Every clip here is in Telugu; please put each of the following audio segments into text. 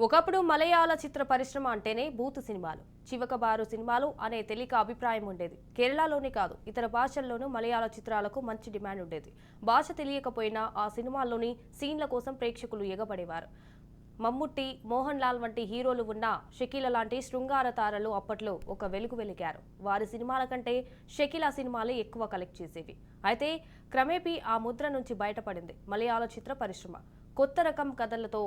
ఒకప్పుడు మలయాళ చిత్ర పరిశ్రమ అంటేనే బూతు సినిమాలు, చివకబారు సినిమాలు అనే తెలియక అభిప్రాయం ఉండేది. కేరళలోనే కాదు, ఇతర భాషల్లోనూ మలయాళ చిత్రాలకు మంచి డిమాండ్ ఉండేది. భాష తెలియకపోయినా ఆ సినిమాల్లోని సీన్ల కోసం ప్రేక్షకులు ఎగబడేవారు. మమ్ముట్టి, మోహన్ లాల్ వంటి హీరోలు ఉన్న షకీల లాంటి శృంగార తారలు అప్పట్లో ఒక వెలుగు వెలిగారు. వారి సినిమాల కంటే షకీల సినిమాలే ఎక్కువ కలెక్ట్ చేసేవి. అయితే క్రమేపీ ఆ ముద్ర నుంచి బయటపడింది మలయాళ చిత్ర పరిశ్రమ. కొత్త రకం కథలతో,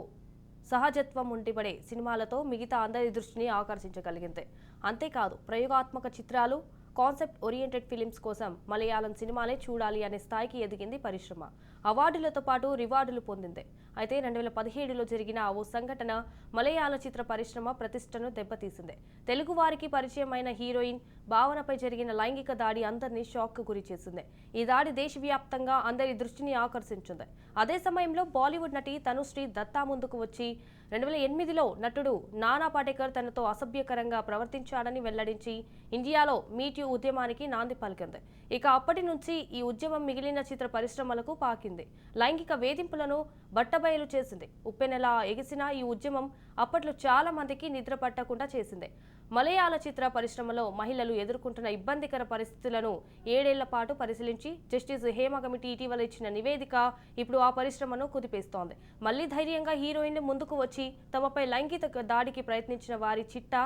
సహజత్వం ఉండిపడే సినిమాలతో మిగతా అందరి దృష్టిని ఆకర్షించగలిగింది. అంతేకాదు, ప్రయోగాత్మక చిత్రాలు, కాన్సెప్ట్ ఓరియంటెడ్ ఫిలిమ్స్ కోసం మలయాళం సినిమాలే చూడాలి అనే స్థాయికి ఎదిగింది పరిశ్రమ. అవార్డులతో పాటు రివార్డులు పొందింది. అయితే 2017లో జరిగిన ఓ సంఘటన మలయాళ చిత్ర పరిశ్రమ ప్రతిష్టను దెబ్బతీసింది. తెలుగు వారికి పరిచయమైన హీరోయిన్ భావనపై జరిగిన లైంగిక దాడి అందరినీ షాక్కు గురి చేసింది. ఈ దాడి దేశవ్యాప్తంగా అందరి దృష్టిని ఆకర్షించింది. అదే సమయంలో బాలీవుడ్ నటి తనుశ్రీ దత్తా ముందుకు వచ్చి 2008లో నటుడు నానా పాటేకర్ తనతో అసభ్యకరంగా ప్రవర్తించాడని వెల్లడించి ఇండియాలో మీట్యూ ఉద్యమానికి నాంది పలికింది. ఇక అప్పటి నుంచి ఈ ఉద్యమం మిగిలిన చిత్ర పరిశ్రమలకు పాకింది. లైంగిక వేధింపులను బట్టబయలు చేసింది. ఉప్పెనెలా ఎగిసిన ఈ ఉద్యమం అప్పట్లో చాలా మందికి నిద్ర పట్టకుండా చేసింది. మలయాళ చిత్ర పరిశ్రమలో మహిళలు ఎదుర్కొంటున్న ఇబ్బందికర పరిస్థితులను 7 ఏళ్ల పాటు పరిశీలించి జస్టిస్ హేమ కమిటీ ఇటీవల ఇచ్చిన నివేదిక ఇప్పుడు ఆ పరిశ్రమను కుదిపేస్తోంది. మళ్లీ ధైర్యంగా హీరోయిన్లు ముందుకు వచ్చి తమపై లైంగిక దాడికి ప్రయత్నించిన వారి చిట్టా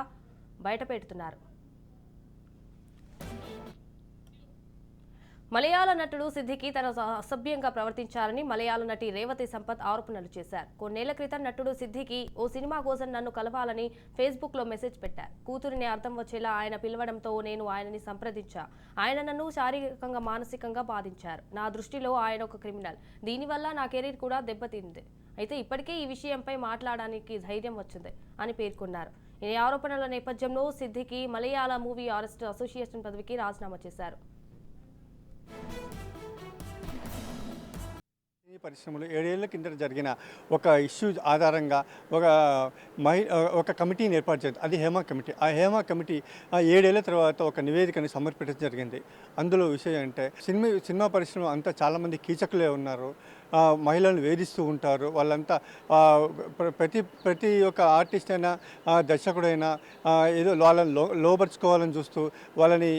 బయటపెడుతున్నారు. మలయాళ నటుడు సిద్దికి తన అసభ్యంగా ప్రవర్తించారని మలయాళ నటి రేవతి సంపత్ ఆరోపణలు చేశారు. కొన్నేళ్ల క్రితం నటుడు సిద్దికి ఓ సినిమా కోసం నన్ను కలవాలని ఫేస్బుక్లో మెసేజ్ పెట్టారు. కూతురిని అర్థం వచ్చేలా ఆయన పిలవడంతో నేను ఆయనని సంప్రదించా. ఆయన నన్ను శారీరకంగా, మానసికంగా బాధించారు. నా దృష్టిలో ఆయన ఒక క్రిమినల్. దీనివల్ల నా కెరీర్ కూడా దెబ్బతింది. అయితే ఇప్పటికే ఈ విషయంపై మాట్లాడడానికి ధైర్యం వచ్చింది అని పేర్కొన్నారు. ఈ ఆరోపణల నేపథ్యంలో సిద్దికి మలయాళ మూవీ ఆర్టిస్ట్ అసోసియేషన్ పదవికి రాజీనామా చేశారు. ఈ పరిశ్రమలో 7 ఏళ్ల కిందట జరిగిన ఒక ఇష్యూ ఆధారంగా ఒక కమిటీని ఏర్పాటు చేసింది. అది హేమ కమిటీ. ఆ హేమ కమిటీ 7 ఏళ్ల తర్వాత ఒక నివేదికని సమర్పించడం జరిగింది. అందులో విషయం అంటే సినిమా పరిశ్రమ అంతా చాలామంది కీచకులే ఉన్నారు. మహిళలను వేధిస్తూ ఉంటారు. వాళ్ళంతా ప్రతి ఒక్క ఆర్టిస్ట్ అయినా, దర్శకుడైనా ఏదో వాళ్ళని లోపరుచుకోవాలని చూస్తూ వాళ్ళని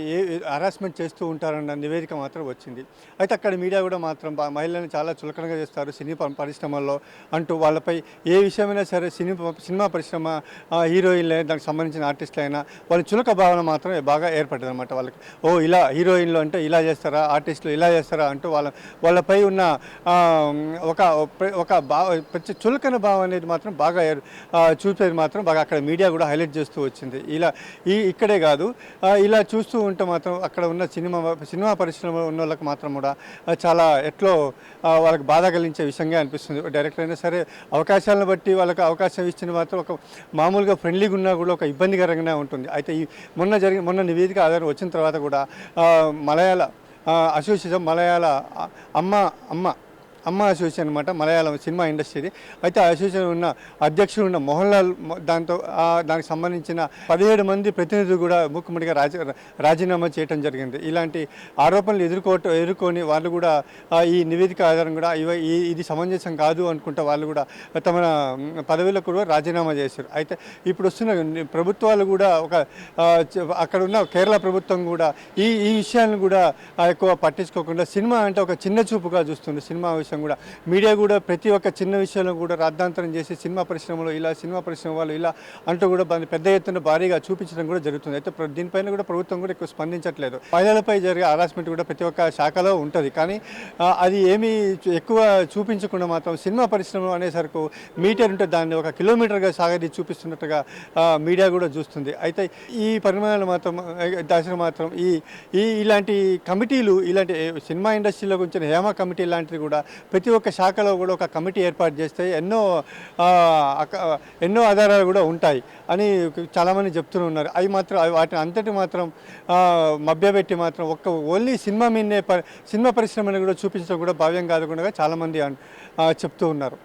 హరాస్మెంట్ చేస్తూ ఉంటారన్న నివేదిక మాత్రం వచ్చింది. అయితే అక్కడ మీడియా కూడా మాత్రం మహిళలను చాలా చులకనగా చేస్తారు సినిమా పరిశ్రమల్లో అంటూ వాళ్ళపై ఏ విషయమైనా సరే సినిమా పరిశ్రమ హీరోయిన్లే, దానికి సంబంధించిన ఆర్టిస్టులైనా వాళ్ళ చులక భావన మాత్రం బాగా ఏర్పడ్డది అనమాట. వాళ్ళకి ఇలా హీరోయిన్లు అంటే ఇలా చేస్తారా, ఆర్టిస్టులు ఇలా చేస్తారా అంటూ వాళ్ళపై ఉన్న ఒక ప్రతి చులకన భావం అనేది మాత్రం బాగా చూపేది మాత్రం బాగా అక్కడ మీడియా కూడా హైలైట్ చేస్తూ వచ్చింది. ఇక్కడే కాదు, ఇలా చూస్తూ ఉంటే మాత్రం అక్కడ ఉన్న సినిమా పరిశ్రమలో ఉన్న వాళ్ళకి మాత్రం కూడా చాలా వాళ్ళకి బాధ కలిగించే విషయంగా అనిపిస్తుంది. డైరెక్టర్ అయినా సరే అవకాశాలను బట్టి వాళ్ళకి అవకాశం ఇచ్చిన మాత్రం ఒక మామూలుగా ఫ్రెండ్లీగా ఉన్నా కూడా ఒక ఇబ్బందికరంగానే ఉంటుంది. అయితే మొన్న నివేదిక ఆధారం వచ్చిన తర్వాత కూడా మలయాళ అసోసియేషన్, మలయాళ అమ్మ అసోసియేషన్ అనమాట, మలయాళం సినిమా ఇండస్ట్రీ. అయితే ఆ అసోసియేషన్ ఉన్న అధ్యక్షుడు ఉన్న మోహన్ లాల్ దానికి సంబంధించిన 17 మంది ప్రతినిధులు కూడా ముఖ్యమంత్రిగా రాజీనామా చేయడం జరిగింది. ఇలాంటి ఆరోపణలు ఎదుర్కొని వాళ్ళు కూడా ఈ నివేదిక ఆధారం కూడా ఇది సమంజసం కాదు అనుకుంటా వాళ్ళు కూడా తమ పదవులకు కూడా రాజీనామా చేశారు. అయితే ఇప్పుడు వస్తున్న ప్రభుత్వాలు కూడా అక్కడ ఉన్న కేరళ ప్రభుత్వం కూడా ఈ విషయాలను కూడా ఎక్కువ పట్టించుకోకుండా సినిమా అంటే ఒక చిన్న చూపుగా చూస్తుంది. సినిమా విషయం కూడా మీడియా కూడా ప్రతి ఒక్క చిన్న విషయంలో కూడా రాద్ధాంతరం చేసి సినిమా పరిశ్రమ వాళ్ళు ఇలా అంటూ కూడా పెద్ద ఎత్తున భారీగా చూపించడం కూడా జరుగుతుంది. అయితే దీనిపైన కూడా ప్రభుత్వం కూడా ఎక్కువ స్పందించట్లేదు. మహిళలపై జరిగే హరాస్మెంట్ కూడా ప్రతి ఒక్క శాఖలో ఉంటుంది, కానీ అది ఏమీ ఎక్కువ చూపించకుండా మాత్రం సినిమా పరిశ్రమ అనేసరికి మీటర్ ఉంటే దాన్ని ఒక కిలోమీటర్గా సాగది చూపిస్తున్నట్టుగా మీడియా కూడా చూస్తుంది. అయితే ఈ పరిమాణాలు మాత్రం ఇలాంటి కమిటీలు, ఇలాంటి సినిమా ఇండస్ట్రీలో గురించిన హేమ కమిటీ లాంటివి కూడా ప్రతి ఒక్క శాఖలో కూడా ఒక కమిటీ ఏర్పాటు చేస్తే ఎన్నో ఆధారాలు కూడా ఉంటాయి అని చాలామంది చెప్తూ ఉన్నారు. వాటిని అంతటి మాత్రం మభ్యపెట్టి మాత్రం ఓన్లీ సినిమా పరిశ్రమని కూడా చూపించడం కూడా భావ్యం కాకుండా చాలామంది చెప్తూ ఉన్నారు.